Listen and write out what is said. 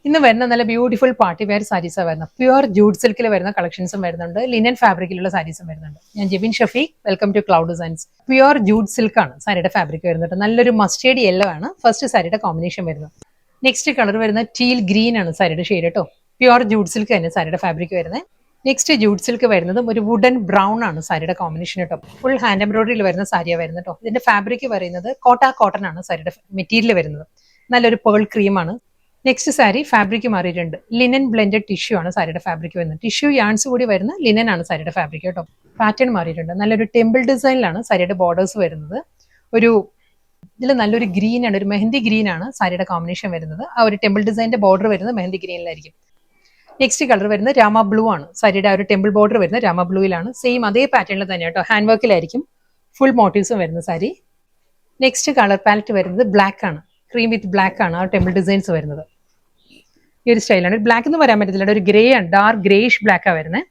ഇന്ന് വരുന്ന നല്ല ബ്യൂട്ടിഫുൾ പാർട്ടി വെയർ സാരീസാണ് വരുന്നത്. പ്യുവർ ജൂട്ട് സിൽക്കിൽ വരുന്ന കളക്ഷൻസും വരുന്നുണ്ട്, ലിനൻ ഫാബ്രിക്കിലുള്ള സാരീസും വരുന്നുണ്ട്. ഞാൻ Jebin Shafeeq, welcome to Cloud Designs. Pure jute സിൽക്കാണ് സാരിയുടെ ഫാബ്രിക് വരുന്നത്. നല്ലൊരു മസ്റ്റേർഡ് യെല്ലോ ആണ് ഫസ്റ്റ് സാരിയുടെ കോമ്പിനേഷൻ വരുന്നത്. നെക്സ്റ്റ് കളർ വരുന്ന ടീൽ ഗ്രീൻ ആണ് സാരിയുടെ ഷെയ്ഡ് കേട്ടോ. പ്യുവർ ജൂട്ട് സിൽക്ക് തന്നെ സാരിയുടെ ഫാബ്രിക് വരുന്നത്. നെക്സ്റ്റ് ജൂട്ട് സിൽക്ക് വരുന്നതും ഒരു വുഡൻ ബ്രൗൺ ആണ് സാരിയുടെ കോമ്പിനേഷൻ കേട്ടോ. ഫുൾ ഹാൻഡ് എംബ്രോയിഡറിയിൽ വരുന്ന സാരിയാണ് വരുന്നത് കേട്ടോ. ഇതിന്റെ ഫാബ്രിക് പറയുന്നത് കോട്ടൺ ആണ് സാരിയുടെ മെറ്റീരിയൽ വരുന്നത്. നല്ലൊരു പേൾ ക്രീമാണ്. നെക്സ്റ്റ് സാരി ഫാബ്രിക് മാറിയിട്ടുണ്ട്. ലിനൻ ബ്ലെൻഡഡ് ടിഷ്യൂ ആണ് സാരിയുടെ ഫാബ്രിക് വരുന്നത്. ടിഷ്യൂ യാൺസ് കൂടി വരുന്ന ലിനൻ ആണ് സാരിയുടെ ഫാബ്രിക് കേട്ടോ. പാറ്റേൺ മാറിയിട്ടുണ്ട്. നല്ലൊരു ടെമ്പിൾ ഡിസൈനിലാണ് സാരിയുടെ ബോർഡേഴ്സ് വരുന്നത്. ഇതിൽ നല്ലൊരു ഗ്രീൻ ആണ്, ഒരു മെഹന്തി ഗ്രീൻ ആണ് സാരിയുടെ കോമ്പിനേഷൻ വരുന്നത്. ആ ഒരു ടെമ്പിൾ ഡിസൈനിന്റെ ബോർഡർ വരുന്നത് മെഹന്തി ഗ്രീനിലായിരിക്കും. നെക്സ്റ്റ് കളർ വരുന്നത് രാമ ബ്ലൂ ആണ്. സാരിയുടെ ആ ഒരു ടെമ്പിൾ ബോർഡർ വരുന്നത് രാമ ബ്ലൂയിലാണ്. സെയിം അതേ പാറ്റേണിൽ തന്നെ കേട്ടോ, ഹാൻഡ് വർക്കിലായിരിക്കും ഫുൾ മോട്ടീവ്സും വരുന്ന സാരി. നെക്സ്റ്റ് കളർ പാലറ്റ് വരുന്നത് ബ്ലാക്ക് ആണ്. ക്രീം വിത്ത് ബ്ലാക്ക് ആണ് ആ ടെമ്പിൾ ഡിസൈൻസ് വരുന്നത്. ഈ ഒരു സ്റ്റൈലാണ്. ബ്ലാക്ക് എന്ന് പറയാൻ പറ്റത്തില്ല, ഒരു ഗ്രേ ആണ്, ഡാർക്ക് ഗ്രേഷ് ബ്ലാക്കാണ് വരുന്നത്.